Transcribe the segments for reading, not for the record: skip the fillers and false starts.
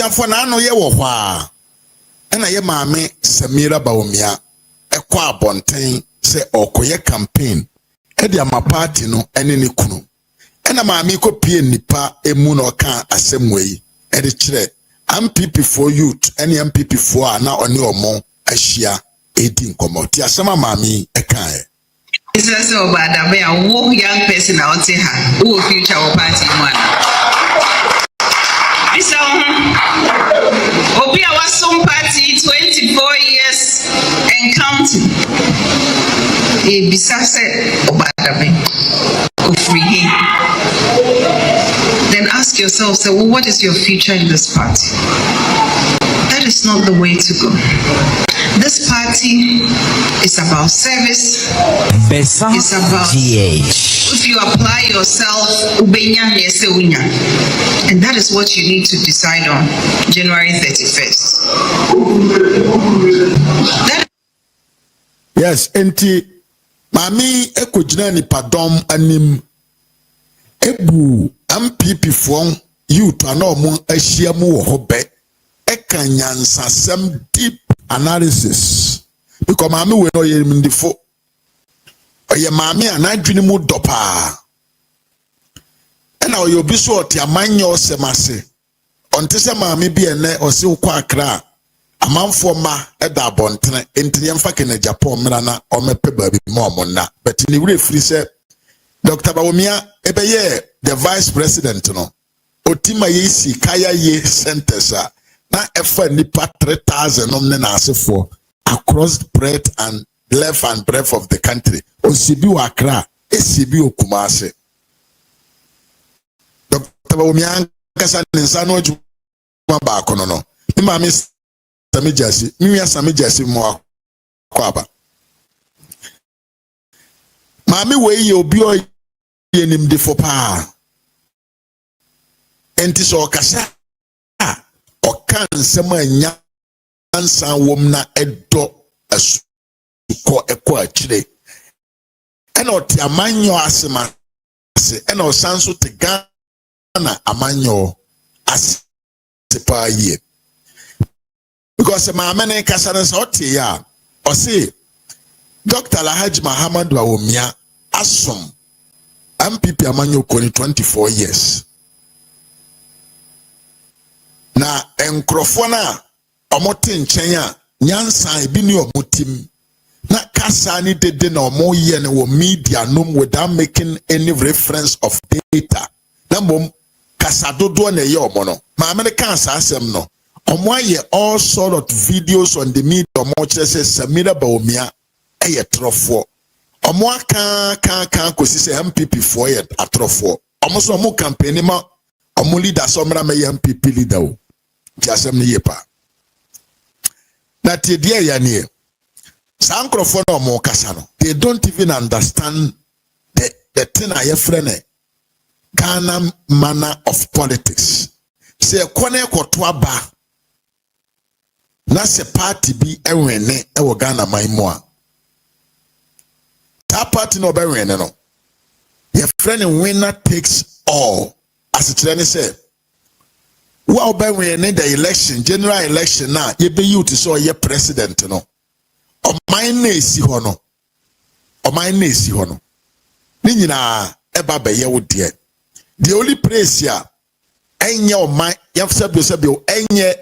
abusiafo na ano ye wo hwa na ye maame Samira Bawumia ekọ abonten se okoye campaign e dia ma party no ene ne kunu na maame ko pie nipa emu no ka asemwe e de kire MPP for youth ene MPP for na oni omo ahia edi nkomo ti asema maame e kan it's also about a young person out there who future or party man. This Obi was some party 24 years and counting. A bisase obadabe free. Then ask yourself, so what is your future in this party? That is not the way to go. This party is about service. It's about if you apply yourself, and that is what you need to decide on January 31st. Yes, enti mami ekojina ni padom anim ebu MPP for youth anomo ahia mu wo hobe ekanyansasem deep analysis because mami we no yemindifo oye mami anadwini mu dopa na oye obi so oti amanyo semase onte se mami bi ene osi ukwa akra amanfo ma eda abontene enti yemfa ke na agyapong mra na omepe baabi mo omonna but ni wure free se Dr. Bawumia ebeye the vice president no otima yesi kaya ye centers na efa nipa 3,000 nomne na asefo across breadth and length and breadth of the country osibi wakra esibi okumase Dr. Bawumia kasa ninsa no ejuma ba kono no mi ma mi samijasi mi ya samijasi mo akwaba maami we ye obi o ye nimdefo pa enti so kasa okan sema nya ansa wom na edo asuko eko akire ena oti amanyo asema se ena osanso te Ghana amanyo asipa ye because my man kasa na oti ya o say Dr. Alhaji Muhammad Bawumia asom MPP amanyo ko 24 years na enkrofo na omote nchen a nyansa ebi ni omotim na kasa ni dede na omo ye ne wo media nom without making any reference of data na mom kasa dodo na ye omo no ma American asem no omo aye all sort of videos on the media omo kire se Samira Bawumia eye trofo omo aka kosi se MPP for ye atrofo omo so omo campaign ma omo leader so mra me MPP leader o jasem ne yepa na tie die ya ne sankrofo na omo kasa no they don't even understand the thing I friend Ghana manner of politics se kone koto aba na se party bi enwene e wo Ghana maimo a that party no be wene no your friend winner takes all as it really say well by when the election general election na ye be you to so ye president no o mine na esi ho no ni nyina e ba be ye wo de the only place here enye o man ye sabi enye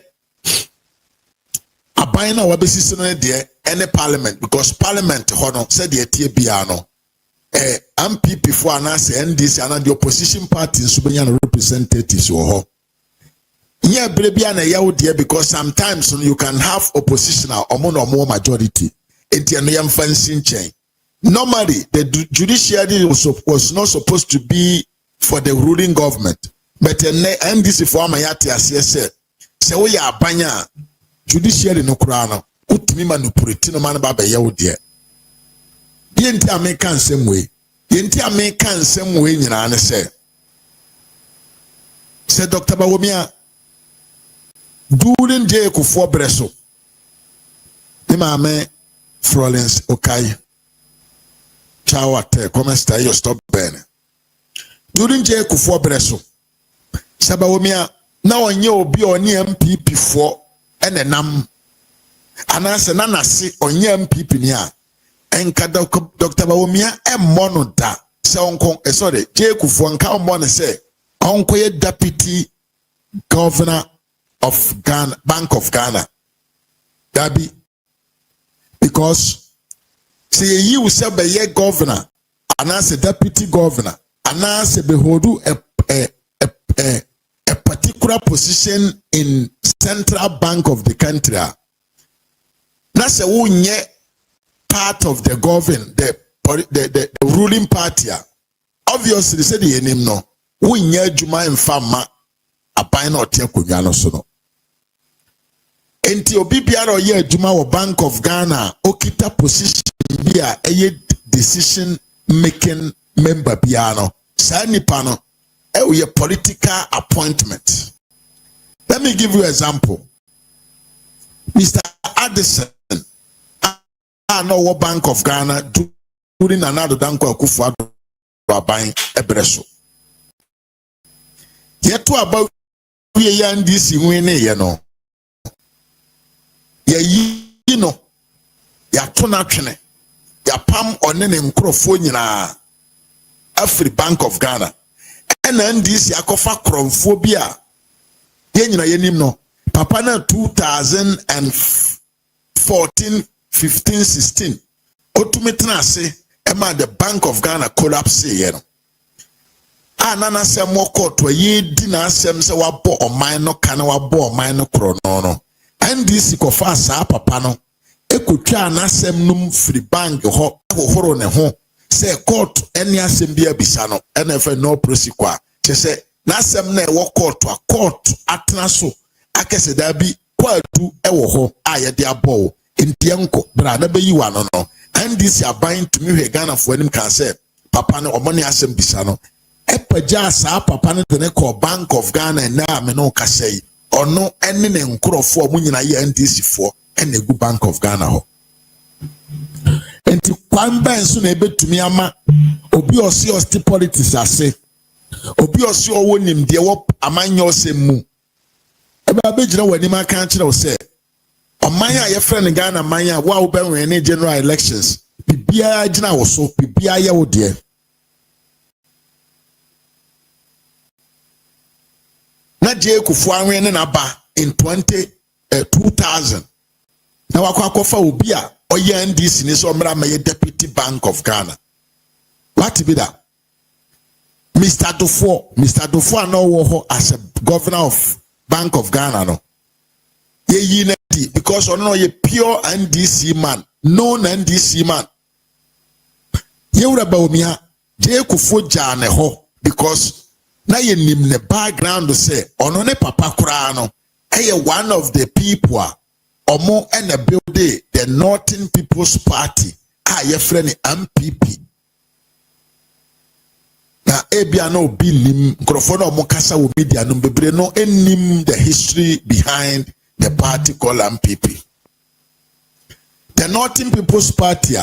aban na wa be sisi no de any parliament because parliament ho no said the tie bia no MPP for anase NDC and the opposition parties so benya representatives wo ho yeah brebia na yawo de because sometimes you can have oppositional omo majority enti no yam fancy chain normally the judiciary was not supposed to be for the ruling government but NDC for amayate asese se wo ya abanya judiciary no kura no utimi manipulate no man ba be yawo de yenti American nsem we nyina ne se Dr. Bawumia during J Kufuor Breso ni maame Florence Okai chawate come stay stop burn during J Kufuor Breso Bawumia na onye obi oni MPP for enenam anase na nase onye MPP ni a enka Dr. Bawumia emmo no da se onko sorry Jekufo nka ommo ne se onko ye deputy governor of Ghana, Bank of Ghana. Dabi, because say you say be ye governor, and as a deputy governor, and as a beholdu a particular position in central bank of the country. That's a unye part of the government, the ruling party. Obviously, say the name no. Unye juma in fama. Apai na otie konwa no so no enti obi biara oye adwuma wo Bank of Ghana okita position bi a eye decision making member biara no sa nipa no e political appointment. Let me give you an example. Mr. Addison no wo Bank of Ghana during another Danko Akufo-Addo aban ebreso yeto about we yan this win ye no ye no ya to na twene ya pam one ne nkrofo nyina Afri Bank of Ghana ena ndisi akofa kromfo bi a ye nyina yenim no papa na 2014 15 16 otumetena ase ema the Bank of Ghana collapse ye no anana se moko to ye di na asem se wabo oman no kana wabo oman no kro no ndc kofa sa papa no ekotwa na asem num free bank ho hohoro ne ho se court eni asem bia bisa no enefe no prosequa che se na asem na e wo court atena so akese da bi kwatu e wo ho aye de abo ntienko bra na be yiwa no ndc aban tumi hwe Ghana fo anim kan se papa no omone asem bisa no epaja sa papa no de ko Bank of Ghana na me no kasei ono ene ne nkrofo mu nyina ye NDC fo ene gu Bank of Ghana ho enti kwan ben so na ebetumi ama obi osi osti politics ase obi osi owo nim de wo amanyo osemu ebe abegyina wani ma kan kire wo se oman a ye friend Ghana man a wa wo ben we ne general elections bibia gina wo so bibia ye wo de na Jekufo anwe ne na ba in 2000 na wakwakofa obi a oye NDC ni so mra maye deputy Bank of Ghana. What be that? Mr. Dufo no wo ho as a governor of Bank of Ghana no ye unity because ono ye pure NDC man, known NDC man. Ye ura ba omia Jekufo jane ho because na ye nim ne background say ono ne papa kura no eye one of the people omo ene build the Northern People's Party a ye friend MPP na ebia no bi nim nkrofo na omo kasa wo media no bebre no enim the history behind the party called MPP. The Northern People's Party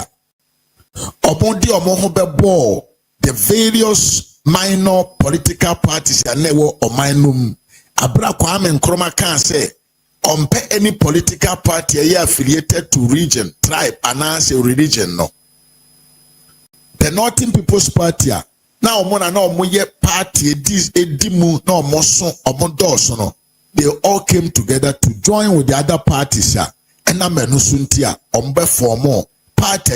omo di omo ho bebo the various minor political parties and never or minum abra Kwame Nkrumah can say compare any political party affiliated to region, tribe, and as a religion no. The Northern People's Party now mona no moye party this edimu no moso omodoso no. They all came together to join with the other parties and na menusuntia ombe formo party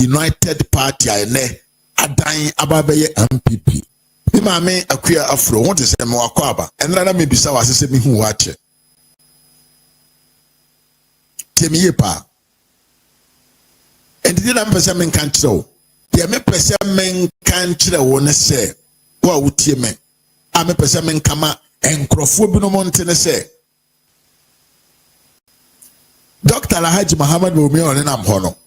United Party ene adan ababeye MPP. Mame akuya afro want to say me wakwaba enra na me bisa wasese me hu wache temiye pa and did am pese men kan kire de me pese men kan kire wo ne se wo wutie me a me pese men kama enkrofo bi no monte ne se Dr. Alhaji Muhammad Bawumia one nam ho no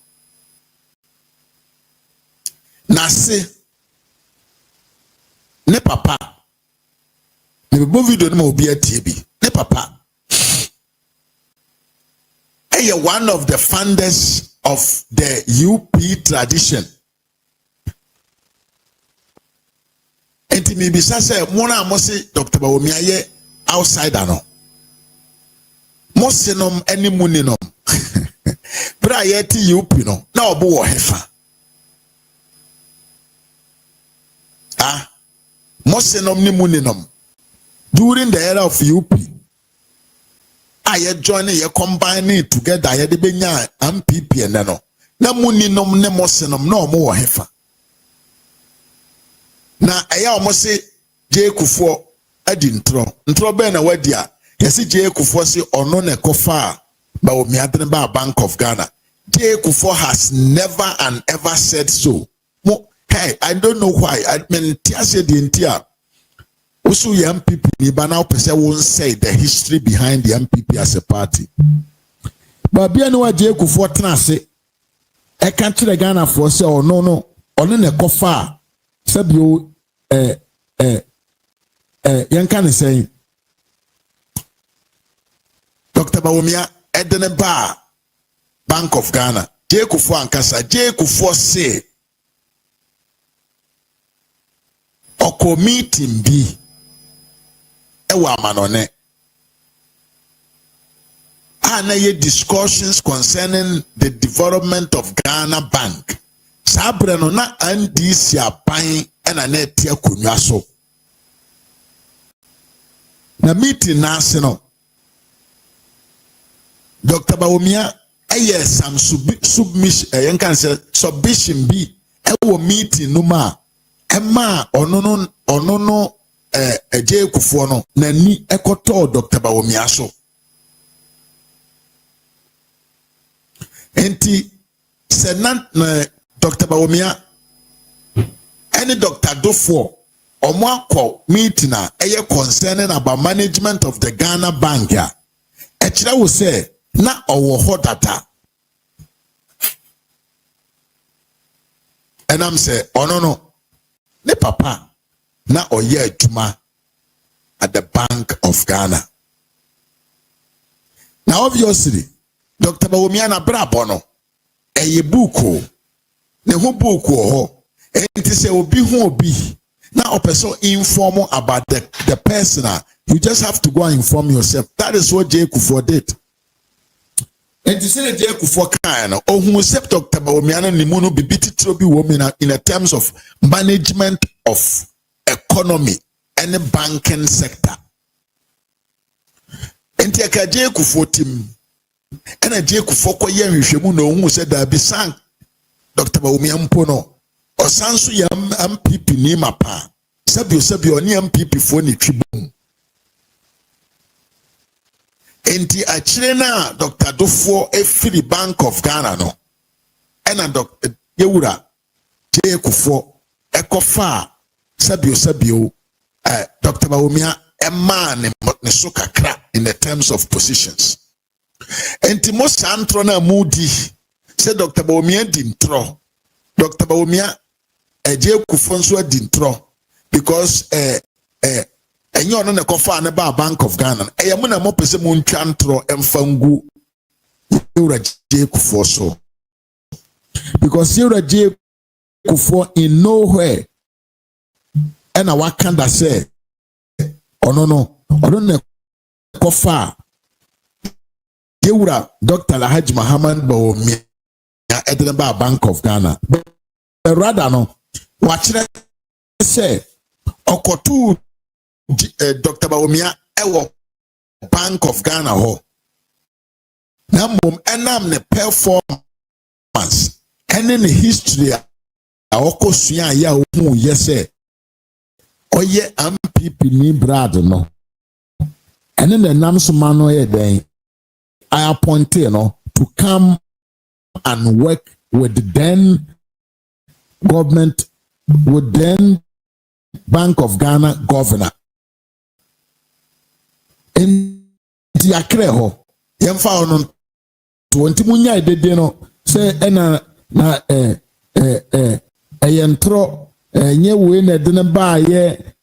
na se ne papa ne bo video no obi atie bi ne papa one of the founders of the UP tradition enti me bisa say mo na mo se Dr. Bawumia ye outsider no mosenom any muninom bra yeti yupi no na obo wo hefa mosenom ni muninom during the era of UP aye join ye combine together ye de benya MPP ene no na muninom ne mosenom na omo wo hefa na eya omo se je Kufuor adi ntro be na wadi a yesi je Kufuor se ono ne kofa ba o miadene ba Bank of Ghana. Je Kufuor has never and ever said so. Hey, I don't know why. I mean, tia said the entire also young people ni ba now person won't say the history behind the MPP as a party. But be no Je Kufuor tena se e kan tire Ghana for say oh no ono ne kofa sabio Yankan is saying Dr. Bawumia Edene Ba Bank of Ghana. Je Kufuor ankasa Je Kufuor say oko meeting bi ewa manone ana ye discussions concerning the development of Ghana Bank. Sabre no na NDC apan ena na etia konwa so. Na meeting na ase no Dr. Bawumia some submission yankan say submission bi ewo meeting no ma ema ono Je Kufuor no na ni ekoto Dr. Bawumia so enti senat na Dr. Bawumia any Dr. Dofo omo akọ meeting na eye concerning about management of the Ghana Bank ya e kire wo say na owo ho data enam say no ne papa na oye adwuma at the Bank of Ghana. Now obviously Dr. Bawumia na brabo no eye buku ne ho buku ho enti say obi ho obi now a person inform about the person. You just have to go and inform yourself. That is what Je Kufuor did. And to say Je Kufuor kind or who accept Dr. Bawumia ni muno be biti trobi woman in the terms of management of economy and the banking sector. And take a Je Kufuor team and a Je Kufuor ko yen hwehwemu no who said that be sang Dr. Bawumia mpono or sansu yam MPP ni mapa sabio ni MPP fo ni twibom enti achire na Dr. Dofo efiri Bank of Ghana no ena Dr. Yewura Je Kufuor ekofa sabio Dr. Bawumia ema ne so kakra in the terms of positions enti mo santro na mudi say Dr. Bawumia di ntro Dr. Bawumia Je Kufuor nso adi ntro because enyo no ne kofa ne ba Bank of Ghana mu na mo pese mo ntwa ntro emfangu Yewura Je Kufuor so because Yewura Je Kufuor in nowhere and our kanda say no ne kofa Yewura Dr. Alhaji Muhammad Bawumia edene ba Bank of Ghana but rather no wachire say okotu Dr. Bawumia ewo Bank of Ghana ho na mom enam ne performance ene ne history a okosua ya ohu yese oye MPP ni brad no ene ne nam so ma no ye den I appointed to come and work with the then government, with then Bank of Ghana governor. In the Akreho, Yamfa on 20 munya de no say na yentro nye we na de ba ye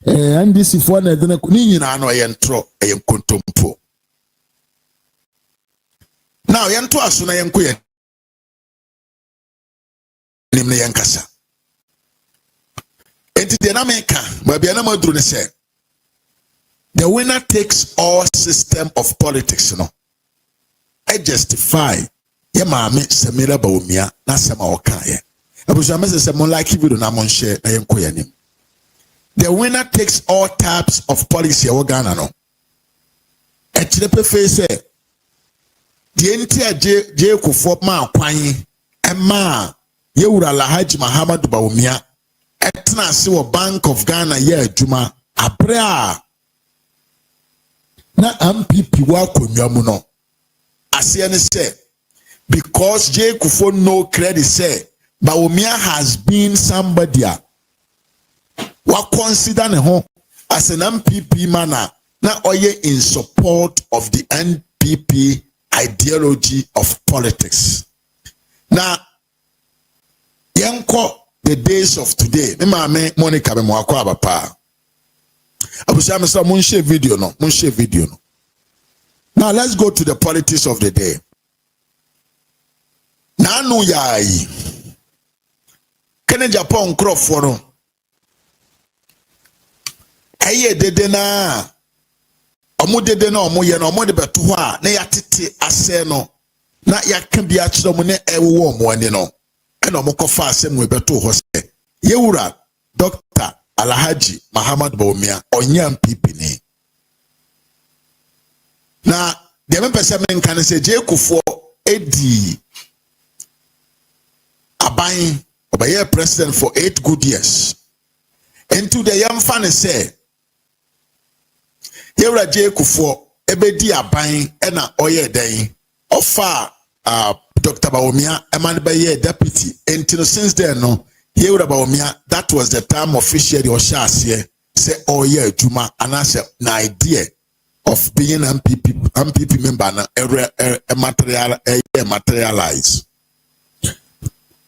ndisi fo na de ni nyina no yentro yenkontompo. Now yento aso na yenko ye nimne yankasa. Enti de na meka ba bia na maduru ne se The winner takes all system of politics, you know. I justify ye maame Samira Bawumia na sema okaye. Abushame say mo like video na mo share na yenko yanim. The winner takes all types of policy e Ghana no. E chirepe fe say the entire J Kufo ma kwan ema yewura Alhaji Muhammad Bawumia etna se wo Bank of Ghana ye adwuma abre a na MPP wa konwa mu no ase ne say because J Kufo no credit say Bawumia has been somebody wa consider ne ho as an MPP man na oye in support of the NPP ideology of politics. Now yanko the days of today me maame Monica me mo akwa abapa abusia me so mun share video no. Now let's go to the politics of the day. Na anu yayi kene Japan crofo no eye dede na omo dede na omo ye na omo de beto ho a na yatete ase no na yaka bi a kire omo ne ewo omo ani no e na omo kofa asem we beto ho se yewura Dr. Alhaji Muhammad Bawumia onya MPP ni na de me pese me nkan se J Kufo edi aban obaye president for 8 good years into the young fan say yewura J Kufo ebedi aban ena oye den ofa Dr. Bawumia eman baye deputy until since then no yewura Bawumia that was the time officially or shase say oye adwuma anase na idea of being MPP member na materialize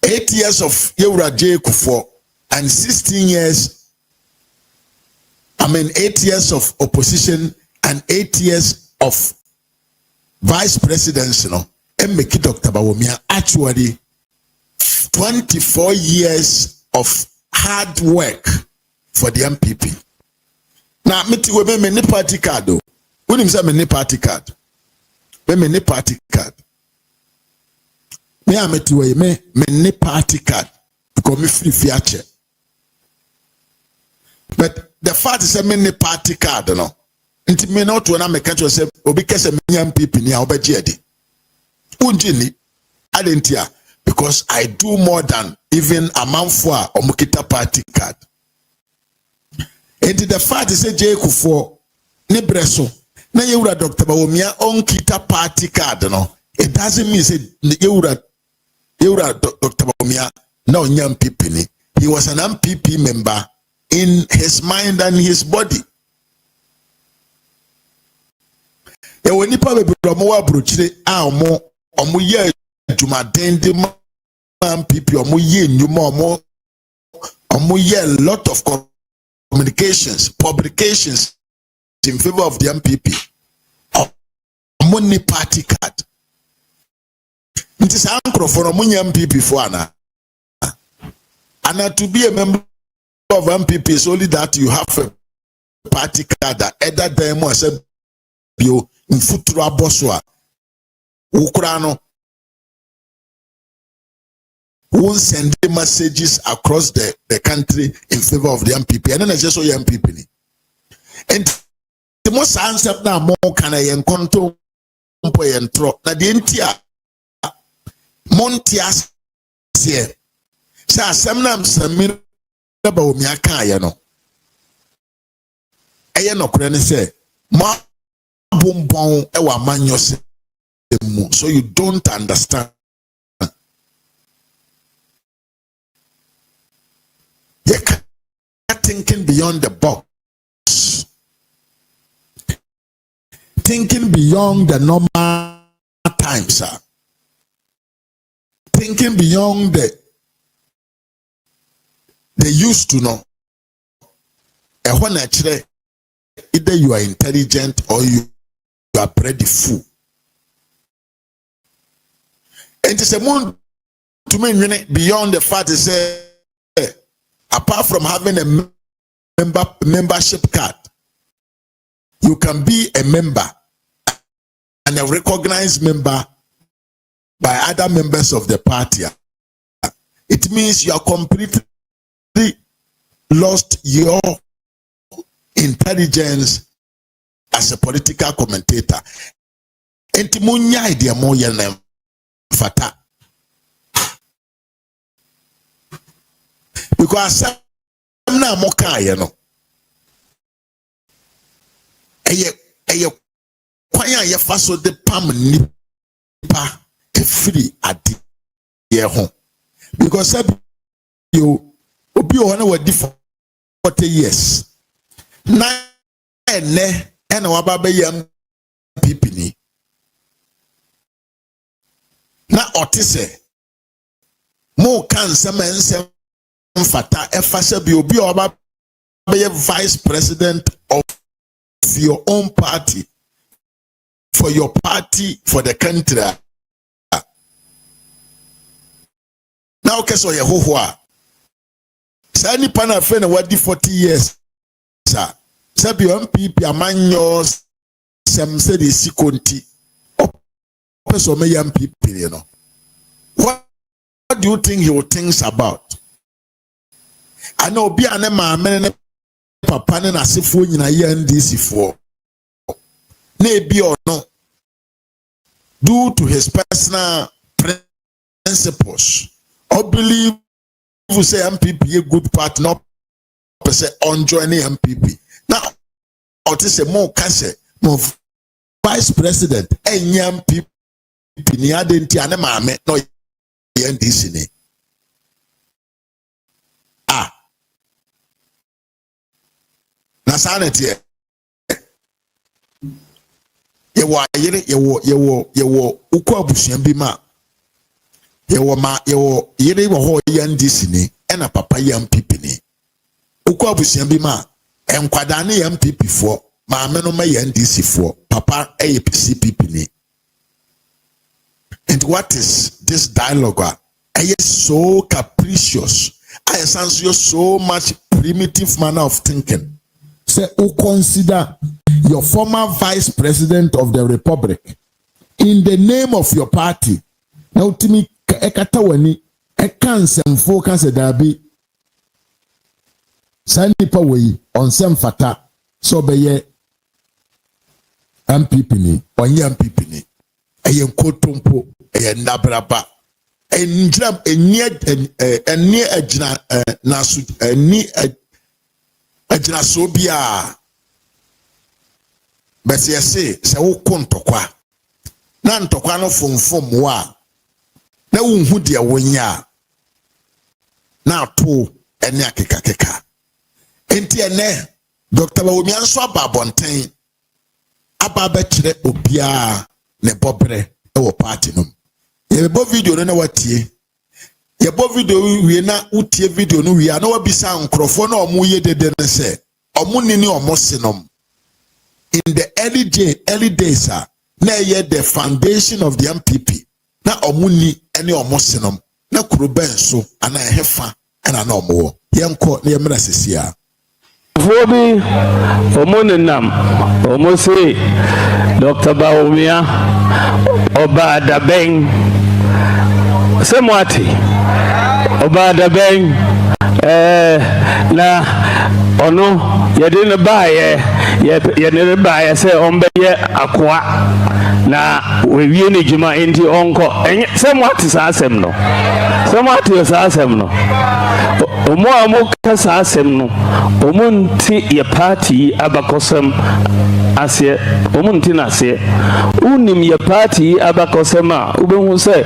8 years of yewura J Kufo and 16 years 8 years of opposition and 8 years of vice presidency, and make Dr. Bawumia actually 24 years of hard work for the MPP. Now, me many party card though. When you say many party card, me party card. Me many party card because me free feature. But the fact is a many party card no. Inti me not when I make catch yourself obi kese me MPP ni a obeji edi. Unjini adentia because I do more than even a man for omukita party card. And the fact is a J Kufo ne breso na yewura Dr. Bawumia on kita party card no. It doesn't mean say yewura Dr. Bawumia no MPP ni. He was an MPP member in his mind and his body. E woni pa be omo wa brochire a omo ye adwumaden de MPP omo ye nyuma omo ye a lot of communications publications in favor of the MPP. Omo ni party card. Nti sa nkrofo no munya MPP for ana. And to be a member of MPP is only that you have a party card that either them or say bio in futura boswa ukurano won't send messages across the country in favor of the MPP and then it's just so MPP and the most answer now more can I encounter na the entire Montias here sa samnam samir Bawumia kan no eye no kure ne say ma bombon e wa manyo se mu so you don't understand. You're thinking beyond the box, thinking beyond the normal times, thinking beyond they used to know. And when actually either you are intelligent or you are pretty fool. And it's a more to me beyond the fact is apart from having a membership card, you can be a member and a recognized member by other members of the party. It means you are completely lost your intelligence as a political commentator. Enti munya idea mo yelem fata. Because I'm na moka no. Eye kwanya ye faso de pam nipa free adi ye ho. Because you obi o na wadi for 40 years. Na ene ena waba be yam pipini. Na otise mo kan nsem mfata efase bi obi oba be vice president of your own party, for your party, for the country. Now keso ye hohoa sa nipa na fe na wadi 40 years sa bi MPP amanyo sem se de sikonti so me MPP you know. What do you think he will think about? I know be an ma papa ne asefo nyina ye NDC for na bi or no, due to his personal principles or believe you say MPP a good part, not per se on joining MPP. Now or to say more kase more vice president any MPP ni adenti ane maame no NDC ni na sanity yewo ukwa abusuan bi ma yewo yere wo ho NDC ni ena papa MPP ni ukwa abusuan bi ma enkwada ne MPP fo maame no ma NDC fo papa CPP ni. And what is this dialogue? I is so capricious. I sense you so much primitive manner of thinking. Say, who consider your former vice president of the republic in the name of your party? Now, to me, ekatawani, ekansem focus dabi. Sandi pawei on sem fata so beye MPP ni, onye MPP ni. Ayen kotompo ayen nabraba enjram enye agina nasu eni agina so bia bese yese se wo kontokwa na ntokwa no fomfom wa na wunhu de wonya na to eni akeka enti ene Dr. Bawomi anso ababonten ababa kire obia ne bobre ewo party no ye bo video no na watie ye bo video wie na utie video no wie na wabisa nkrofo na omo ye dede ne se omo nini omo sinom in the early days na ye the foundation of the MPP na omo ni ene omo sinom na kuro benso ana ehefa ana na omo yenko na ye mra sesia Fobi omonenam omose Dr. Baumia Oba Adabeng Semwati Oba Adabeng na ono yedine baye yedine baye se ombeye akwa na wewie ne juma enti onko semwati sa asem no semwati sa asem no omo amo kasa asem no omunti ye party abakosem ase omunti na ase unim ye party abakosem a ubehu se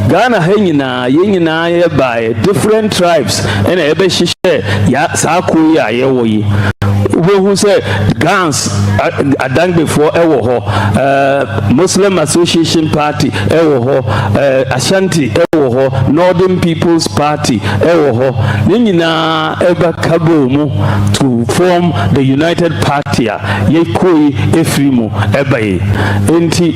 Ghana hanyina yenyina ye by different tribes ena ebe hihye ya saako ya ye woyi ubehu se Gans adangbe for ewo ho Muslim Association Party ewo ho Ashanti ewo ho Northern People's Party ewo ho nyina eba kabo mu to form the United Party ye koi efrimu ebaye enti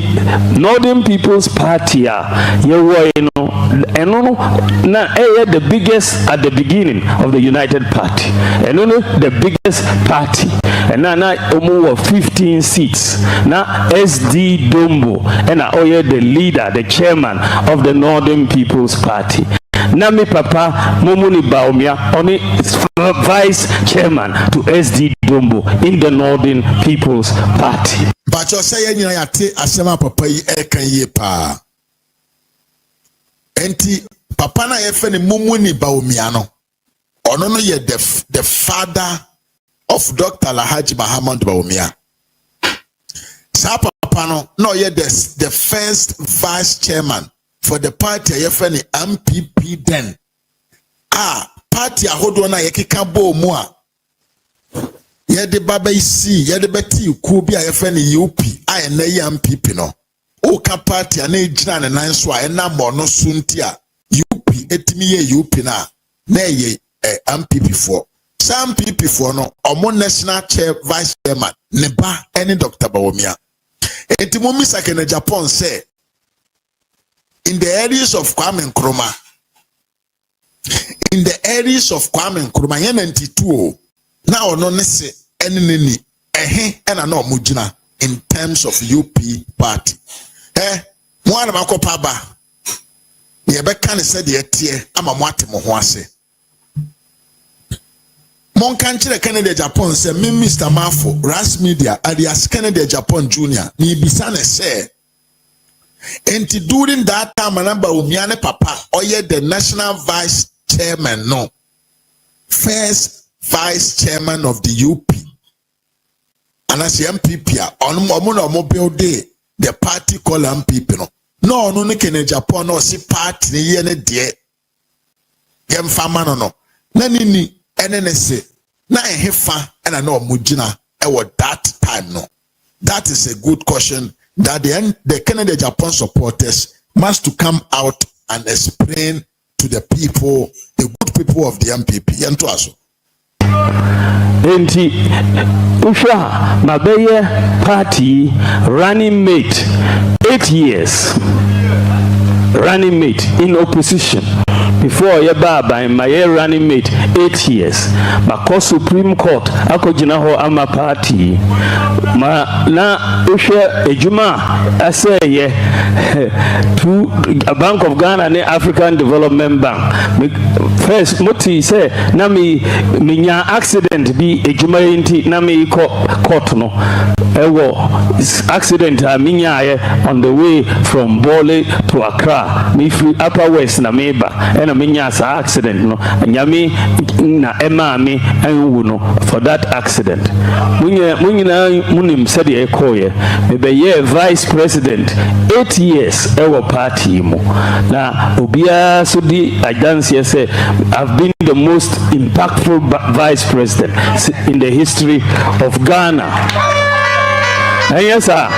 Northern People's Party ye wo no eno no na the biggest at the beginning of the United Party eno no the biggest party party. And now omo 15 seats. Now SD Dombo and Oye the leader, the chairman of the Northern People's Party. Nami Papa Momuni Baumia only vice chairman to SD Dombo in the Northern People's Party. But you say you yate asema papa yi ekan ye pa. Enti papa na yefe ni Momuni Baumia no. Ono no ye the father of Dr. Alhaji Muhammad Baumia. Sa papa no ye the first vice chairman for the party yefeni MPP then. Party ahodo na yekeka bo mu a ye de baba isi ye de beti ku bi a yefeni UP a na ye MPP no. O ka party na ejina ne nan so a na mo no sunti a UP etimi ye UP na ye MPP for. Some MPP for no omo national chair vice chairman ne ba any Dr. Baumia. Enti mo mi sakene Japan say in the areas of Kwame Nkrumah, yen 92 now no nese enini ena no mujina in terms of UP party. Mo ana makopa ba ye be kan se de tie ama mo ate mo ho ase. Mon kan kire Canada Japan say me Mr. Mafo Ras Media alias Canada Japan Junior ni bisa ne say and during that time, remember Umiane Papa, oye the national vice chairman, no, first vice chairman of the UP, and as the MPP, on mobile day, the party call MPP, no, no, Japan, no, see party, ni yene die, yem famano, no, nani, NNSA, na hefa, and I know Mujina, that time, no, that is a good question. That the Canada Japan supporters must to come out and explain to the people, the good people of the MPP. Yanto aso. Enti Usha Mabeye party running mate 8 years. Running mate in opposition. Before Yababa and my running mate 8 years. Bako Supreme Court akojina ho ama party. Ma na Usha Ejuma ase ye to a Bank of Ghana and African Development Bank. First Moti say na minya accident bi Ejuma inti na mi court no. Ewo accident minya on the way from Bole to Accra. Mi free Upper West na meba and minya sa accident no nyame na ema me anwu no for that accident munyina munim said e koye me be ye vice president 8 years ewo party mu na obia so di agency say I've been the most impactful vice president in the history of Ghana. And yes sir,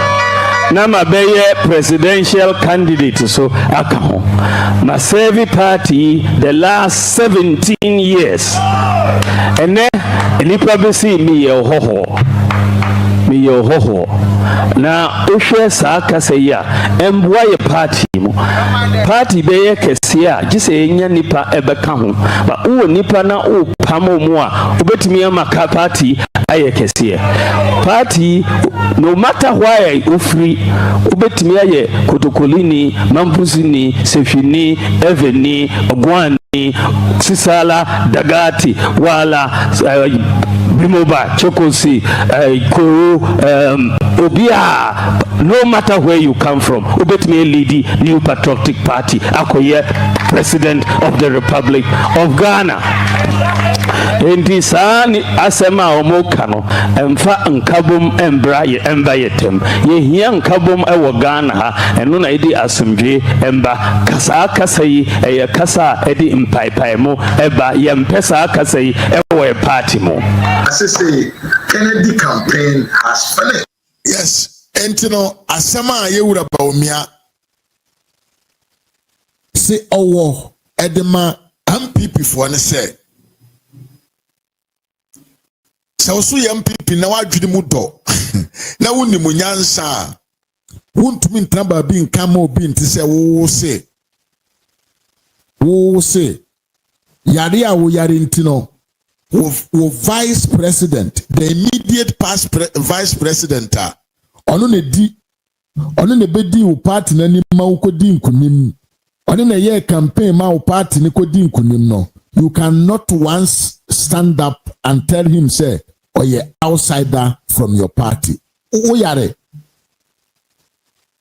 na mabeye presidential candidate so akaho Masevi party the last 17 years and then nipa be see me ye hoho na ohwe sa kasa ya embwa ye party be ye kese a gise enya nipa ebeka ho ba wo nipa na o pamo mu a obetimi amaka party aye kese party no matter why ofri obetimi aye kotokolini mampusini sefini eveni ogwani sisala dagati wala bimoba chokosi koro obia no matter where you come from obetimi lady new patriotic party akoye president of the Republic of Ghana. Endi sani asema omoka no emfa nkabom embra ye emba yetem ye hia nkabom ewo Ghana ha eno na edi asomdwe emba kasa yi eye kasa edi mpaipai mo eba ye mpesa kasa yi ewo e party mo. Asese Kennedy campaign has finished. Yes, entino asema ye wura Baumia se owo edema MPP for ne say so ya MPP na wadwudi mu do na woni mu nyansa wontumi ntaba bi nkama obi ntise wo se yare a wo yare ntino vice president, the immediate past vice president, ono ne bedi wo party na ni ma wo kodi nkunim. Ono na ye campaign ma wo party ni kodi nkunim no. You cannot once stand up and tell him say, "Oh yeah, outsider from your party." O yare.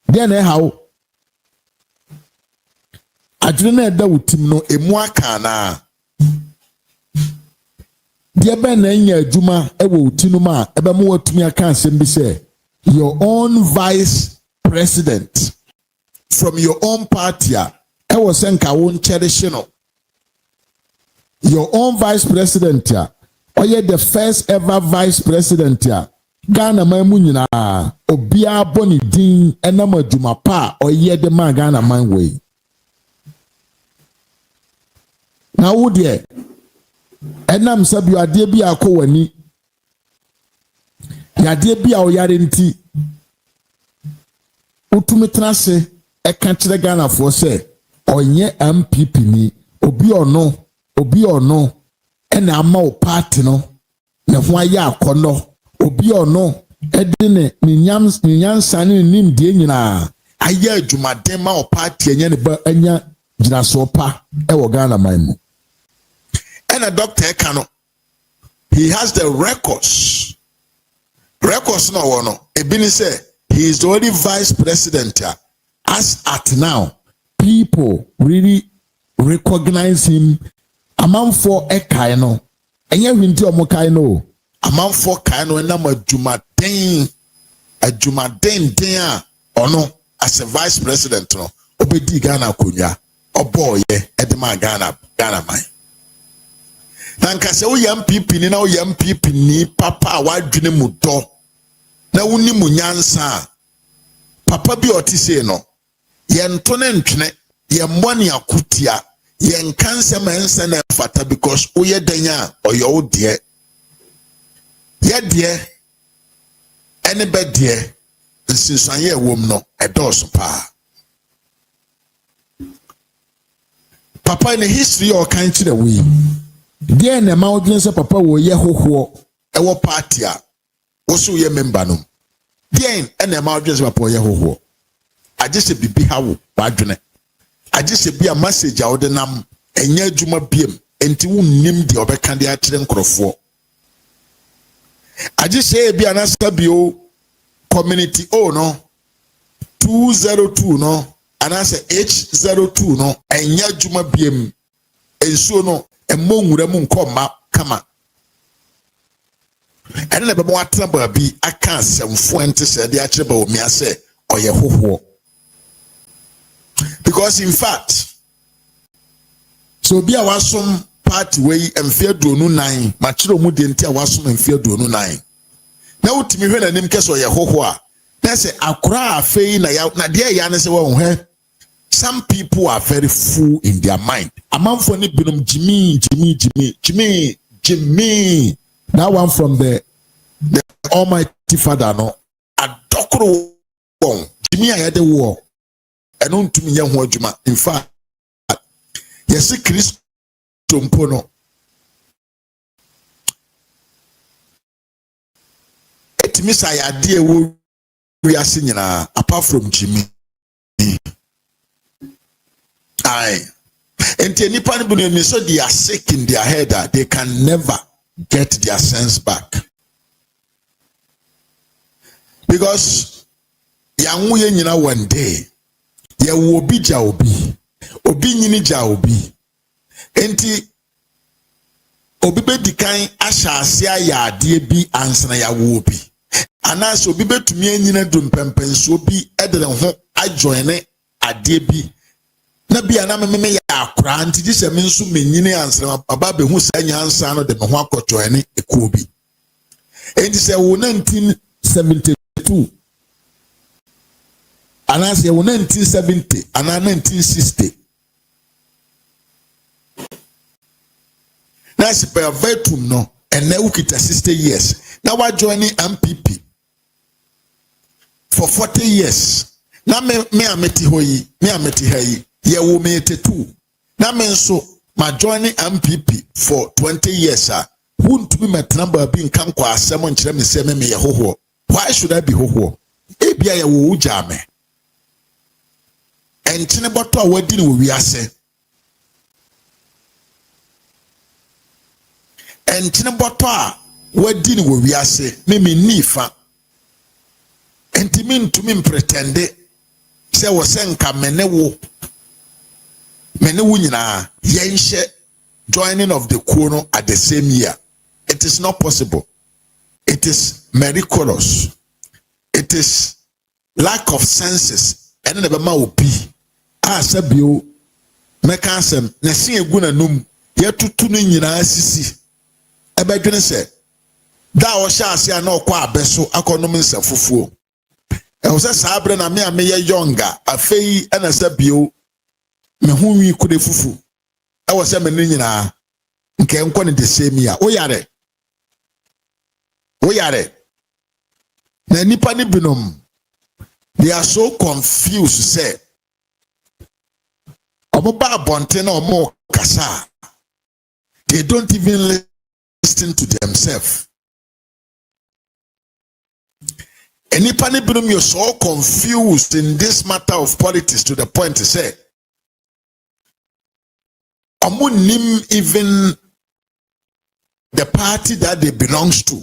Then how? Adwene da wutim no emu aka na. Deɛ bɛn na nya adwuma ɛwɔ wutinu ma ɛbɛmo watumi aka asɛm bi sɛ your own vice president from your own party a ɛwɔ sɛ nka wo nkyɛrehye no. Your own vice president a ɔyɛ the first ever vice president a Ghana man mu nyinaa obiara bɔ ne din ɛnam adwuma pa a ɔyɛ de ma Ghana man wei. Na wo deɛ enam sabi ade bi akɔ wani yade bi a oyare nti utumi trase eka kyerɛ Ghana fo sɛ onye MPP ni obi ono ɛna ama o party no ne ho ayɛ akɔnɔ obi ono ɛde ne nyansa ne nim die nyinaa ayɛ adwumaden ma o party enye ne ba anya gyinaso pa ɛwɔ Ghana man mu. And a doctor Kano, he has the records. Records no one. Ebini say he is the only vice president. As at now, people really recognize him. Among for a kaino, and you winti omo kaino. Among for kaino and a jumaden or no as a vice president. No, obedi Ghana kunya. Oh boy, Edema Ghana man. Nanka se wo yam pipi ni na wo yam pipi ni papa wadwene mu do na woni mu nyansa papa bi otise no ye nto ne ntwene ye mmone akotia ye nkanse mense na fata because wo ye danya oyo wo de ye de ene be de nsinsan ye wom no edoso pa papa in the history o kan kire we deɛ na ma odwen sɛ papa wo yɛ hoho ɛwɔ party a wo so yɛ member no deɛ na ma odwen sɛ papa wo yɛ hoho agye sɛ bibi ha wo wadwene agye sɛ bi a message a wo de nam ɛnya adwuma biem enti wo nim deɛ obɛka de akyerɛ nkorɔfoɔ agye sɛ bi anasa bio community o no 202 no anasa H02 no ɛnya adwuma biem ensuo no emo nwura mu nkɔma kama ɛne na bɛbɔ atena baabi aka asɛmfo ente sɛ de akyerɛ ba omia sɛ ɔyɛ hoho because in fact so bi a wasom party wei mfia duonu nan makyerɛ mu de nti a wasom mfia duonu nan na wotimi hwɛ nanim kɛ sɛ ɔyɛ hoho a na sɛ akora afei na deɛ ya ne sɛ wɔn hwɛ. Some people are very full in their mind. Among for ni binum Jimmy. That one from the Almighty Father no. Adokro won. Jimmy ayade wo. Eno ntumi ye ho adwuma. In fact, yesi Kristo mpo no. Etimi sayade wo wiase nyina apart from Jimmy. And nipa ni bunu so they are sick in their head that they can never get their sense back. Because yangu ye nyina one day ye wo obi ja obi nyini ja obi enti obi be dikan ahyase ayade bi ansana ya wo obi anas obi betumi anyina dum pempenso bi edere ho ajoine ade bi na bia na me ya akra nti dise me nso menyine ansana aba be hu sa nyansa no de me ho akotoene ekuo bi enti se wo 1972 anas ye wo 1970 ana 1960 na se per vetum no ene ukita 60 years na wa joining MPP for 40 years na me ameti hoyi me ameti hayi ye wo me tetu na me nso ma joining MPP for 20 years won't be my number being come qua someone tell me say me a ho. Why should I be ho? Ebia ya wo jame. Entine boto a wadi ni we ase. Entine boto a wadi ni we ase. Me nifa. Entimin to me pretende. Se wo se nka mene wo nyina yenhye joining of the quorum at the same year. It is not possible. It is miraculous. It is lack of senses. And never ma obi. Asabio meka asem na sin egu na num yetutu no nyina asisi. Ebedwene se da wo sha ase na okwa abeso akonom nsafufuo. E wo se sabre na me ye younger afei na sabio me hu wi kude fufu. E wo se me nyina nke enko ne the same year. Wo yare na nipa ni binom they are so confused say omoba bonte na omo kasa they don't even listen to themselves. And nipa ni binom you're so confused in this matter of politics to the point to say omo nim even the party that they belongs to.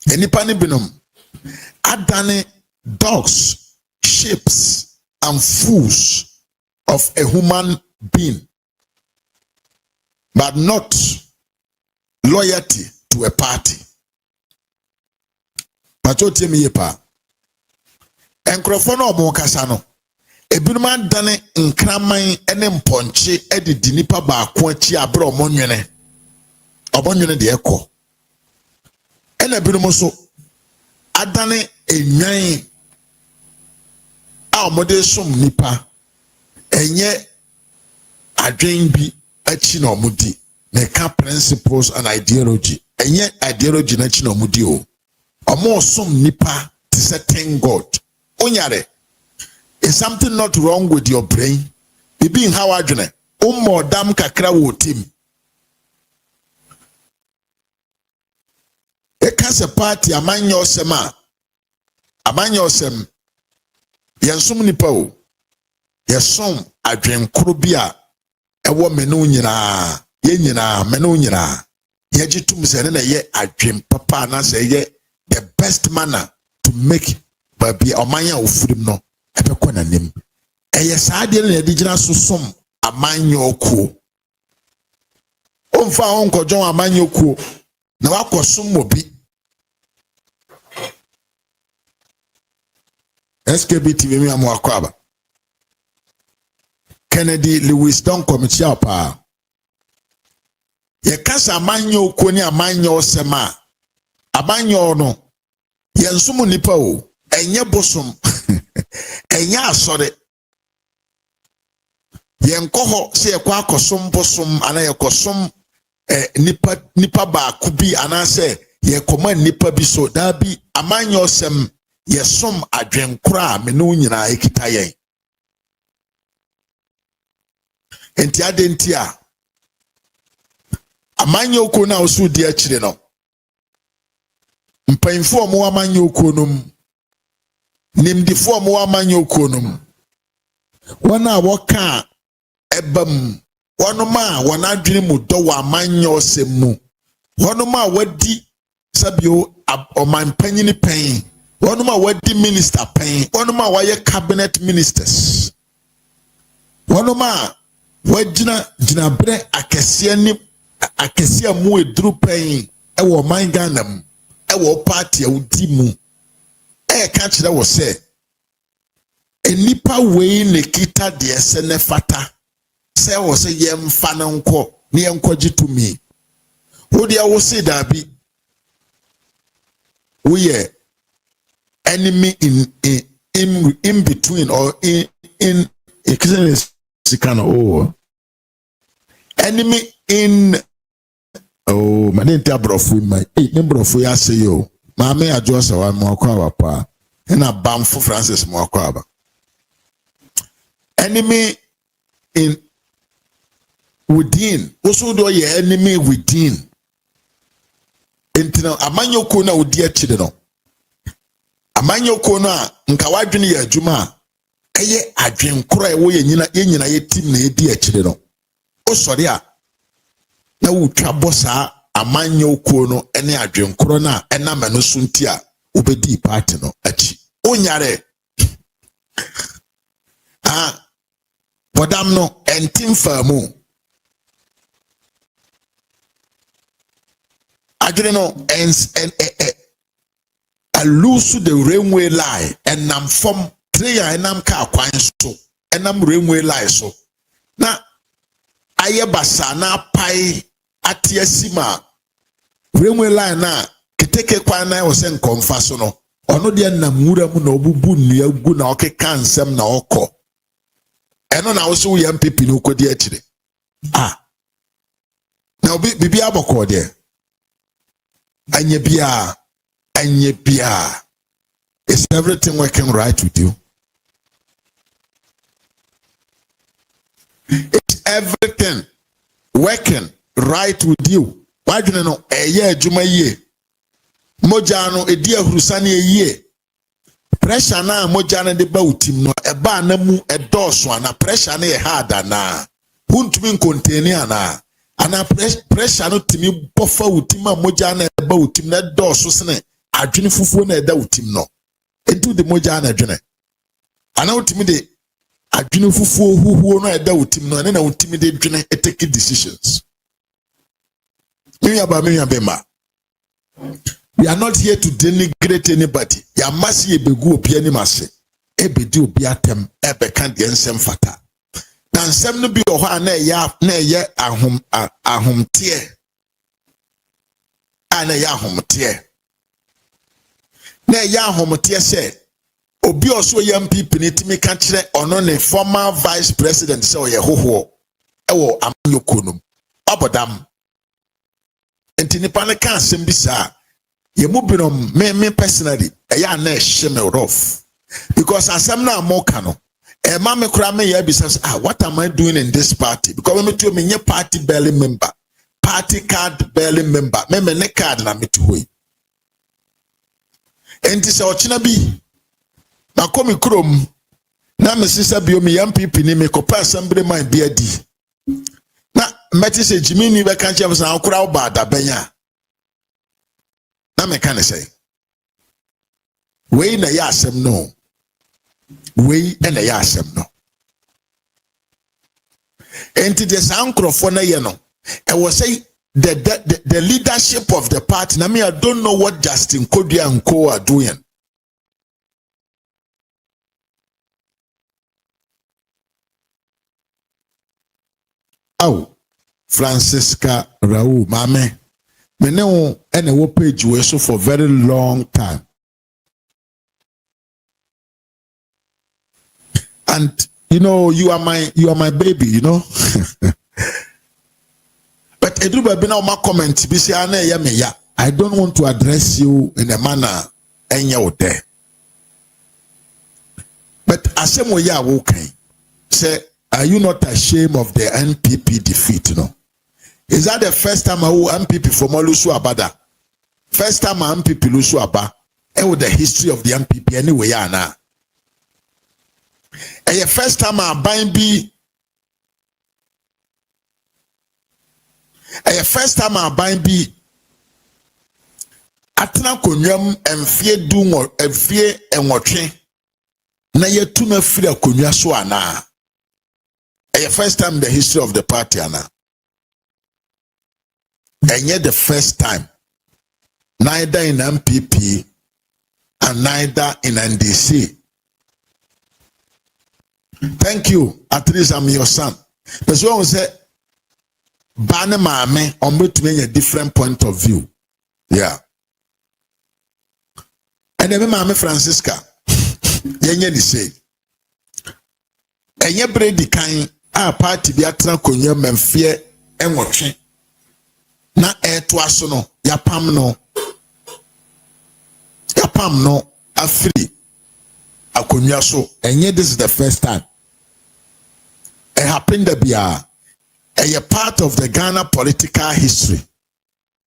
Anybody binom adane dogs, sheep, and fools of a human being, but not loyalty to a party. Pacho me yepa. Enkrofo no mo kasa no. Ebinom adane nkraman ene mponche edi nipa baako achi abra omonwene. Omonwene de ekọ. Ena binom so adane enyan a omode som nipa enye adwen bi achi na omudi meka principles and ideology enye ideology na achi na omudi o omo som nipa to say thank God onyare is something not wrong with your brain bibi in how adwene ummo dam kakra wo tim. Ekase party amanyo sema amanyo sem yensum nipa o yesom adwenkoro bia ewo menu nyina ye nyina menu nyina ye gitum se na ye adwen papa na se ye the best manner to make baby omanya ofurim no ebekọ na nim eye saade na de gina so som amanyo okuo omfa onkojon amanyo okuo na wakosom obi SKBT me amu akwaba Kennedy Lewis don committee apa ye kasa amanyo okuo ni amanyo osema amanyo no yensum nipa o enye bosom enye asore yenkoho se ekwa akosom bosom ana yekosom nipa ba kubi ana se yekoma nipa bi so da bi amanyo osem yesom adwenkora me no nyina ekita yen enti adenti a amanyo okuo na osu di akire no mpanyinfo mo amanyo okuo nom nimdifo mo amanyo okuo nom wana woka ebam wonoma wana adwene mu do wa amanyo osemu wonoma wadi sabio oman panyini pen wonoma wadi minister pen wonoma waye cabinet ministers wonoma wajina bre akese mu eduru pen ewo man ganam ewo party udi mu ka kire wo se enipa wei ne kita de ese ne fata se wo se yemfa ne nko ne enkoji tumi wo dia wo se dabi we enemy in between or in enemy in oh manenta brofu my ne brofu ya say yo maame ajosa wa mo akwa pa na Bamfo Francis mo akwa enemy in within also do your enemy within enti na amanyoko na odi akire no amanyoko no a nka wadwene ya adwuma a eye adwenkoro a wo yenyina yetim na edi akire no osori a na wutwa bosa amanyoko no ene adwenkoro na enama no sunti a obedi party no achi onyare bodam no entim famu adwene no I lose the railway line and nam from three and nam car kwan so and nam railway line so na aye basa na pai atiasima railway line na keteke kwan na wo se nkomfa so no ono de nam wura mu na obubu nnua gu na okeka nsem na okọ eno na wo so yam pepi no kodi akire na obi bibi abokọ de anye bia is everything working right with you? Is everything working right with you? Why do you know eye adwuma yie moja no edi ahurusane yie pressure na moja no de ba utim no eba na mu edoso ana pressure na e hard ana huntumi contain ana ana pressure no timi bofa utim a moja na eba utim na doso sene adwene fufuo na eda utim no enti de moja na adwene ana utimi de adwene fufuo huhuo na eda utim no na utimi de dwene take decisions. Me abema. We are not here to denigrate anybody. Ya masi ebegu obi ani mase. Ebedi obi atem ebe kan de ensem fata. Na nsem no bi oho na ye ahomtie. Ana ya ahomtie. Na ya ahomtie se obi oso ye MPP ni timi ka kire ono ne former vice president se oye hoho ewo amanyoko no. Obodam. Enti nipa ne kan asem bi saa ye mu binom me personally eya na ehye me rough because asem na amoka no e ma me kura me ya bi says what am I doing in this party because me to me nye party barely member party card barely member me ne card na me to hoyi enti se ochina bi na komi krom na me sisa bi o me MPP ni me ko assembly man bi adi na meti se jimi ni be kan che na okura oba da benya na me kan say we na ya asem no we na ya asem no enti de sankrofo na ye no e was say the leadership of the party na me I don't know what Justin Kodua and Co are doing. Francisca Raul mame me ne ene wo page we so for very long time and you know you are my baby, you know. But edruba be na o comment bi say na ya me ya I don't want to address you in a manner enye wo there, but asem wo ya wo kan say are you not ashamed of the NPP defeat, no? Is that the first time MPP from Olusu Abada? First time MPP Lusu Aba? And with the history of the MPP anyway, na. And the first time buying be. And the first time buying be. Atna konyam emfie dungo emfie enwotwe. Na yetu na fira konya so ana. And the first time in the history of the party ana. And yet the first time, neither in MPP and neither in NDC. Thank you. At least I'm your son. That's why we say, Bane Mame, on me a different point of view. Yeah. And then Mame Francisca, yenye di say, enye bredi kan a party bi atra konye memfie enwotwe. Na eto aso no yapam no afri akonwa so enye this is the first time it happened that bia a part of the Ghana political history.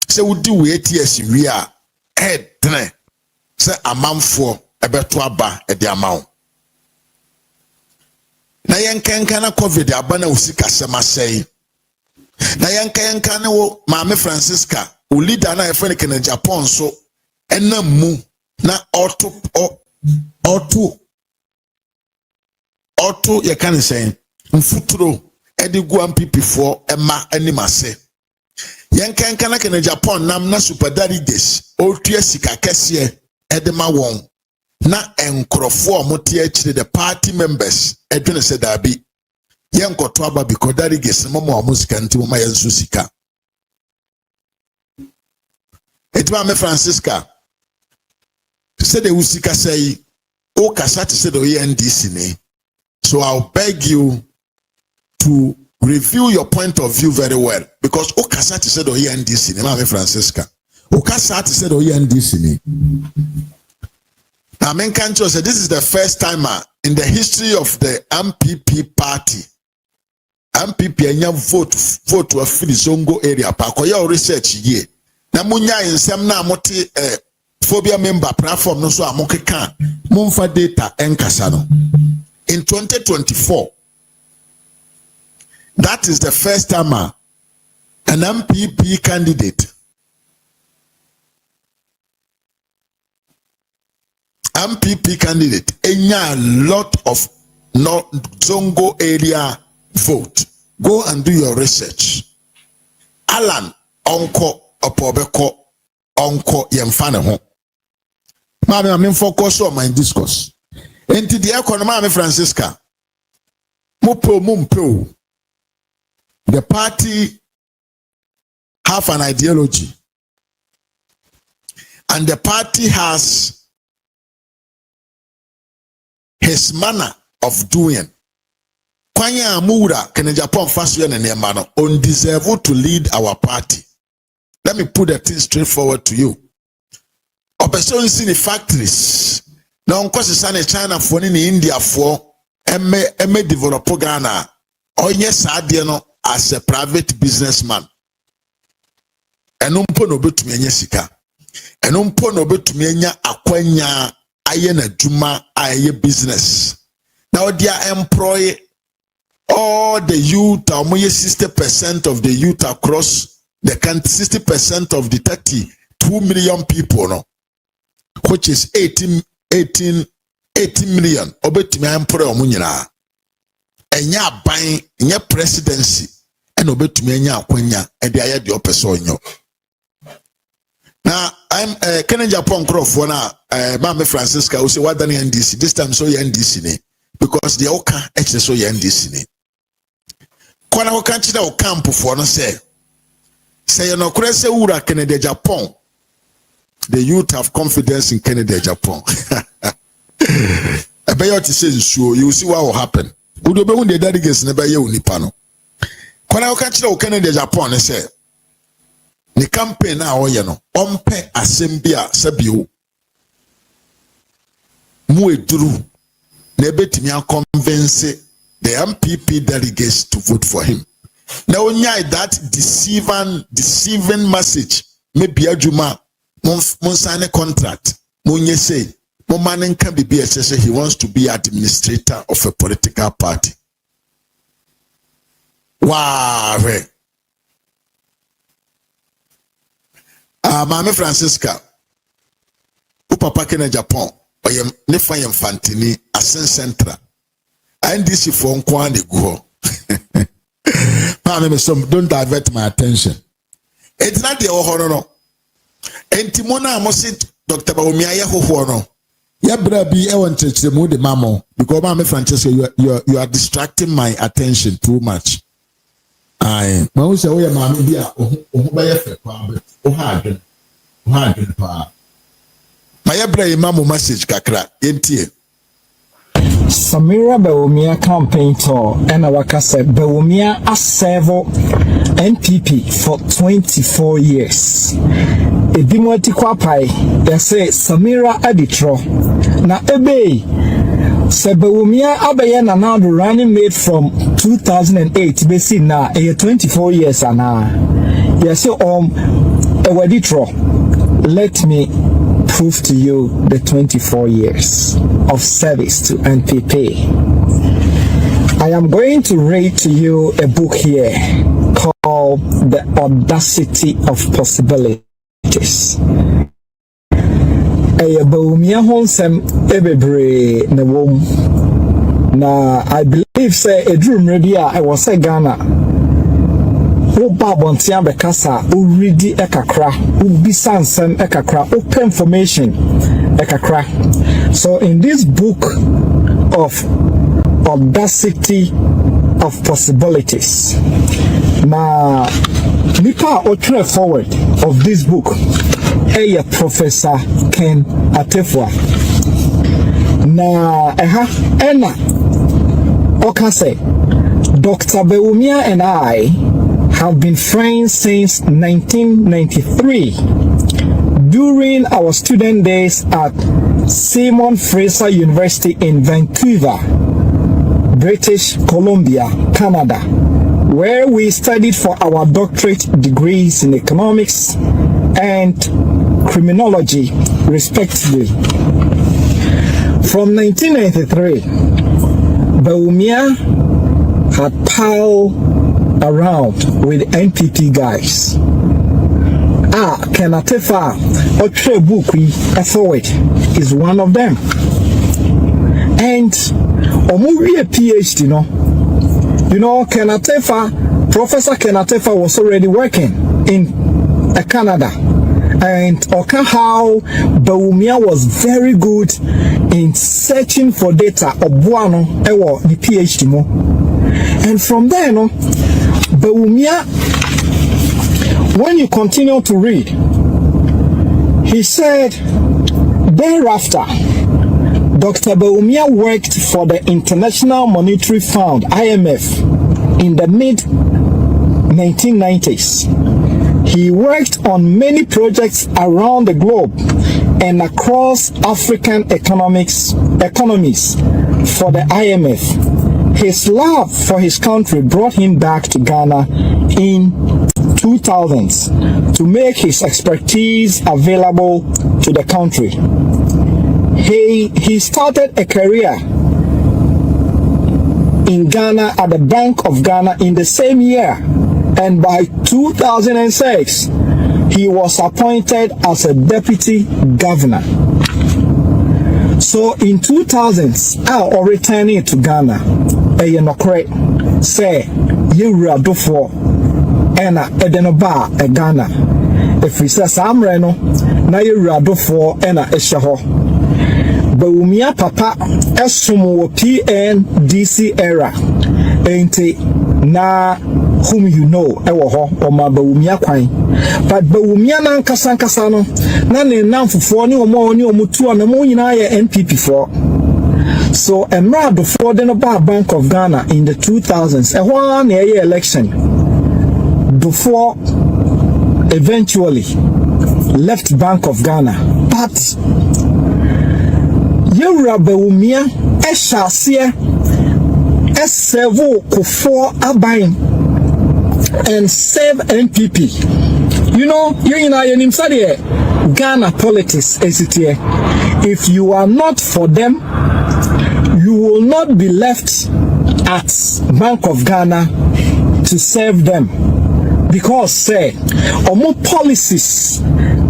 So we do wait years we are head say amount for a better aba at the amount. Na yankankana COVID abana usika sema say. Na yankankana wo Mame Francisca u leader na efene kene Japan so ena mu na auto ye can say mfuturo edi guam pipi for ema animase. Yankankana kene Japan nam na super delegates otua sika kese edema won na enkrofo motie chire the party members edwene se dabi yenkoto aba because delegates momo amusika nti mo mayensu sika etima me Francisca said the usika say o kasati said the NDC ne. So I'll beg you to review your point of view very well because o kasati said the NDC ne Mame Francisca o kasati said the NDC ne. Now, Menkancho said this is the first time in the history of the MPP party. MPP enya vote to a Filizongo area. Pakoya research ye. Na munya in sem na moti phobia member platform no so amoke kan. Mumfa data enkasano. In 2024, that is the first time an MPP candidate. MPP candidate a lot of Zongo area vote. Go and do your research. Alan Onko Opobeko Onko Yemfane ho. Mami, I'm focus on my discourse. Enti the economy Francisca. Mumpo. The party have an ideology. And the party has his manner of doing. Kwanya Amura Kene Japan first year and Yamano undeserved to lead our party. Let me put the thing straightforward to you. Opposition in the factories. Now, of course, it's China for in India for eme develop Ghana. Oh yes, I as a private businessman. And no bit to me sika. And no bit me akwanya ayena juma aye business. Now they employ all the youth, 60% of the youth across the country, 60% of the 32 million people, no, which is 18 million. Obetumi employ omunyina. Enya ban, enya presidency, and obetumi enya akwanya e de aye de opeso onyo. Now, I'm Kenya Japan Crawford now. Mame Francisca who say what than NDC. This time so NDC ne because the Oka actually so NDC ne. Kwana wakanchi na okampu for no say you no krese ura Kenya Japan. The youth have confidence in Kenya Japan. About says sure you see what will happen. Udo be the delegates never ye unipano. Kwana wakanchi na Kenya Japan say. The campaign now, ompe asembia sabio muedru nebetimi convince the MPP delegates to vote for him. Now, that deceiving message, maybe ajuma sign a contract. Munye say, Momanen can be BSS, he wants to be administrator of a political party. Wow. Mame Francisca, Papa Kenya Japan, or Nefa Fantini, Asen Centra, and this is for Nkwane go. Mame, don't divert my attention. It's not the Ohorono. And Timona Mosit, Dr. Baumia Hohono. Yabra be a one church the mood mamo, because Mame Francisca, you are distracting my attention too much. Aye, Mausa, we are Mammy, my brave mamma message kakra, entie. Samira Bawumia campaign tour and our said Bawumia has served NPP for 24 years. Edimoti kwapai, they say Samira Aditro. Na ebe Sebewumia Abaye na now the running mate from 2008 basi na 24 years ana. Yes Eweditro. Let me prove to you the 24 years of service to NPP. I am going to read to you a book here called The Audacity of Possibilities. Bawumia honsem ebebre na wom na I believe say edrum ready I was say Ghana wo babontia bekasa o ready ekakra o bisansem ekakra open information ekakra. So in this book of Audacity of Possibilities, na nipa o forward of this book Professor Ken Atefua. Na ena okase Dr. Bawumia and I have been friends since 1993 during our student days at Simon Fraser University in Vancouver, British Columbia, Canada, where we studied for our doctorate degrees in economics and criminology, respectively. From 1993, Bawumia had palled around with NPP guys. Ken Atefua, Otre Bukwi, Authority, is one of them. And Omuri a PhD, you know, Ken Atefua, Professor Ken Atefua was already working in Canada, and how Bawumia was very good in searching for data of Buano ewo the PhD mo. And from there, Bawumia, when you continue to read, he said, thereafter, Dr. Bawumia worked for the International Monetary Fund, IMF, in the mid-1990s. He worked on many projects around the globe and across African economies for the IMF. His love for his country brought him back to Ghana in 2000s to make his expertise available to the country. He started a career in Ghana at the Bank of Ghana in the same year, and by 2006 he was appointed as a deputy governor. So in 2000s, our returning to Ghana, say you for ena edenoba e Ghana. If we say samreno na you for ena eshaho. Bawumia papa esumo PNDC era enti na whom you know ewo ho o ma Bawumia kwan, but Bawumia na nkasa no na ne namfofo ne omutu na mo nyina ye NPP for. So emrado for the Bank of Ghana in the 2000s one year election before eventually left Bank of Ghana, but Yura Bawumia eshasie esevo kufo abain and save NPP. You know, Ghana politics is it here. If you are not for them, you will not be left at Bank of Ghana to serve them, because say omo policies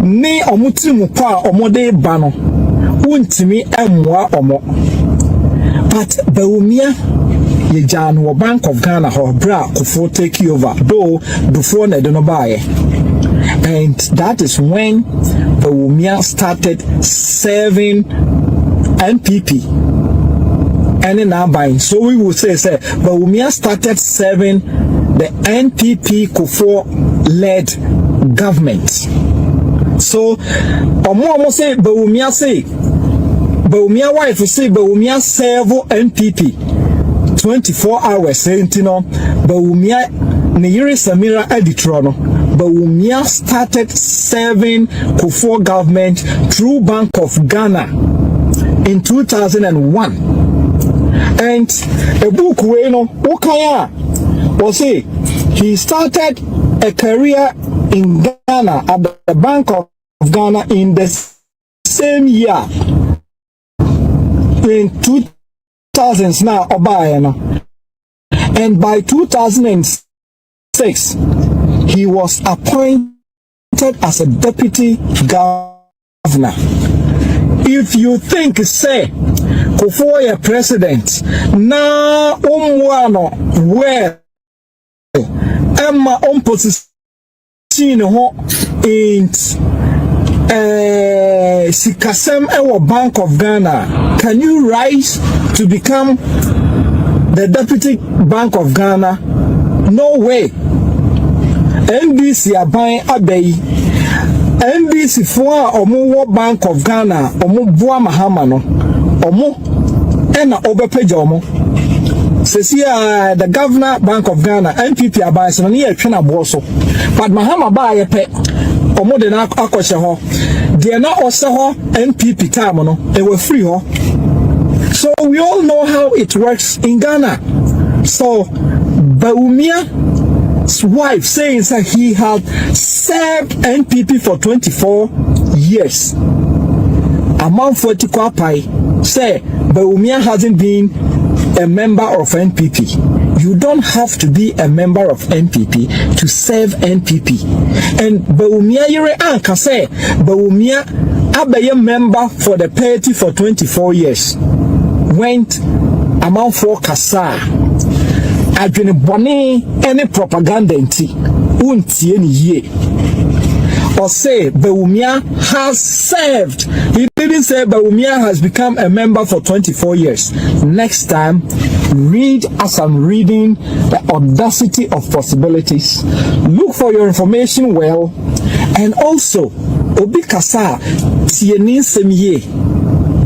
ni omo timu pa omo de bano untimi emwa omo. But Bawumia Yejan Bank of Ghana or bra kufo take over though before na don't buy. And that is when Bawumia started serving NPP and now buying. So we will say Bawumia started serving the NPP Kufo led government. So Omo say Bawumia wife say Bawumia serve NPP 24 hours saying Bawumia Neyiri Samira Editrono. Bawumia started serving Kufo government through Bank of Ghana in 2001. And a book we know Okaya was say he started a career in Ghana at the Bank of Ghana in the same year in 2000s now Obayana. And by 2006 he was appointed as a deputy governor. If you think say Kufuor president na umwano well Emma position ho in Sikasem Ewo Bank of Ghana, can you rise to become the deputy Bank of Ghana? No way. NBC aban abei NBC for omo Bank of Ghana omo bua mahama no omo ena obepeja omo the governor Bank of Ghana NPP aban so na ye twena bo so but mahama ba ye pe omo de na akoshe ho de na ose ho NPP time no e were free ho. So we all know how it works in Ghana. So Bawumia's wife says that he had served NPP for 24 years. Among 40 Kwapai say Bawumia hasn't been a member of NPP. You don't have to be a member of NPP to serve NPP. And Bawumia yere anka say Bawumia abeye member for the party for 24 years. Went among 4 kasa. Adwene bone any propaganda nti untie ni ye. Or say Bawumia has served. He didn't say Bawumia has become a member for 24 years. Next time, read as I'm reading the audacity of possibilities. Look for your information well. And also, Obi Kasa tieni semye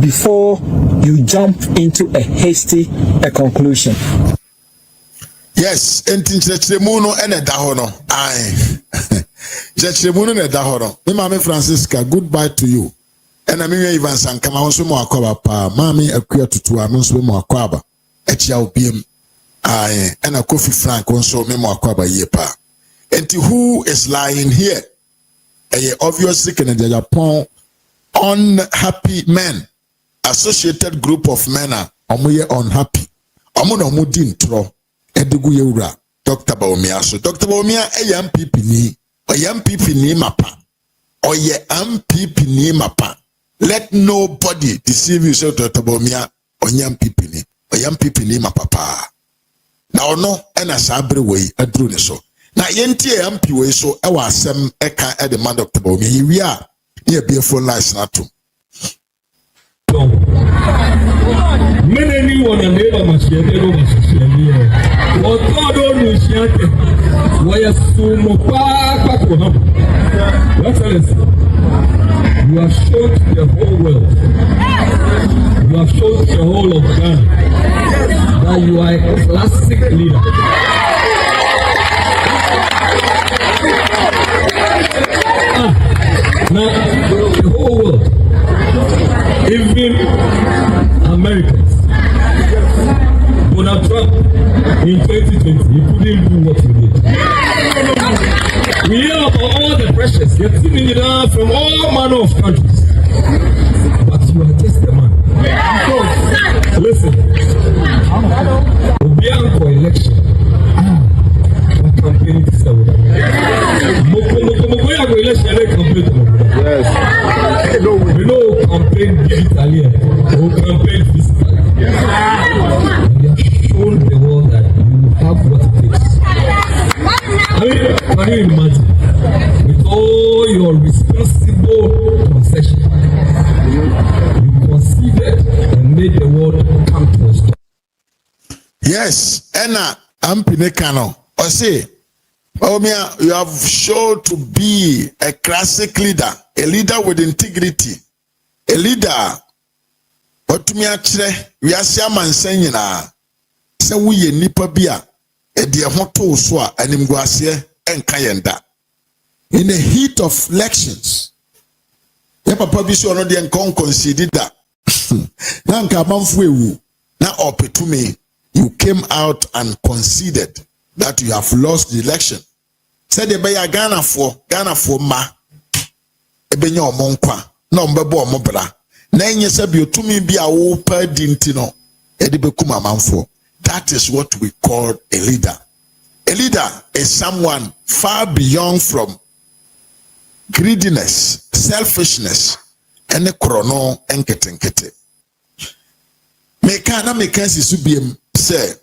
before you jump into a hasty conclusion. Yes, enti nchechremuno ene dahono. Aye. Nchechremuno ne dahono. Me mama Francisca, goodbye to you. Ena miwe Ivan Sankama onso mo akwaba pa. Mami akuya tutua onso mo akwaba. Echia obiem. Aye. Ena Kofi Frank onso me mo akwaba ye pa. Enti who is lying here? Eye obviously Kennedy Agyapong unhappy men. Associated group of men are omoye unhappy. Omo no mo di ntro. Edugu Yura, Dr. Bawumia. So Dr. Bawumia, a MPP ni, or MPP ni mapa, or ye MPP ni mapa. Let nobody deceive you, so Dr. Bawumia, or MPP ni, or MPP ni mapa. Now no, and a sabre way, a drone so. Now yenti MP way so, I was some eka at the man Dr. Bawumia. Here we are, here be a full license too. Many one and neighbor must be able to what God only shouted. Why a sumo papa? What else? You have shown to the whole world. You have shown to the whole of Ghana that you are a classic leader. Now, the whole world, even Americans, Donald Trump in 2020, he couldn't do what he did. We hear about all the pressures getting in from all manner of countries, but you are just the man. So, listen, Obianco election, what campaign is that? Yes. We know campaign digitally, we campaign physically. You have shown the world that you have what it takes. Can you imagine? With all your responsible concession, you conceded and made the world come to a stop. Yes, Enna Ampinekano, or say, Omia, you have shown to be a classic leader, a leader with integrity, a leader. But to me, actually, we are shaman saying, so we nipa bia, a dear hoto swa, and imguasia, and kayenda. In the heat of elections, Yapa publish already and conceded that. Nanka Manfwewu, Now opportunity, you came out and conceded that you have lost the election. Said the Baya Ghana for ma ebenya omonkwa na ombebo omobra. Na enye sabi otumi bi a wo pa dintino edi bekuma manfo. That is what we call a leader. A leader is someone far beyond from greediness, selfishness, and a chrono enketenkete. Meka si subiem say,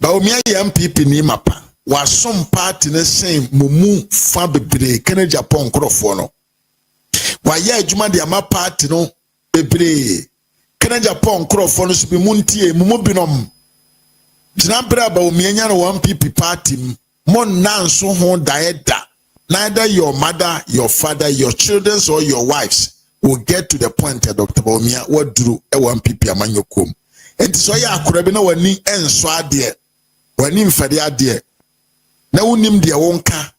ba omia MPP ni mapa wa some party ne same mumu fa bebre kene Japan krofo no. Wa ye adwuma de ama party no bebre kene Japan krofo no so be muntie mumu binom. Tinabra ba omia nya no MPP party mon nanso ho daeda. Neither your mother, your father, your children, or your wives will get to the point that Dr. Baumia what do a one PP amanyokum. And so ya kurabina wani en swade wani mfade ade na wonim de wonka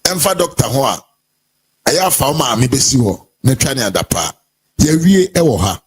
emfa Dr. Ho a aya fa ma me besi ho na twane adapa ya wie e wo ha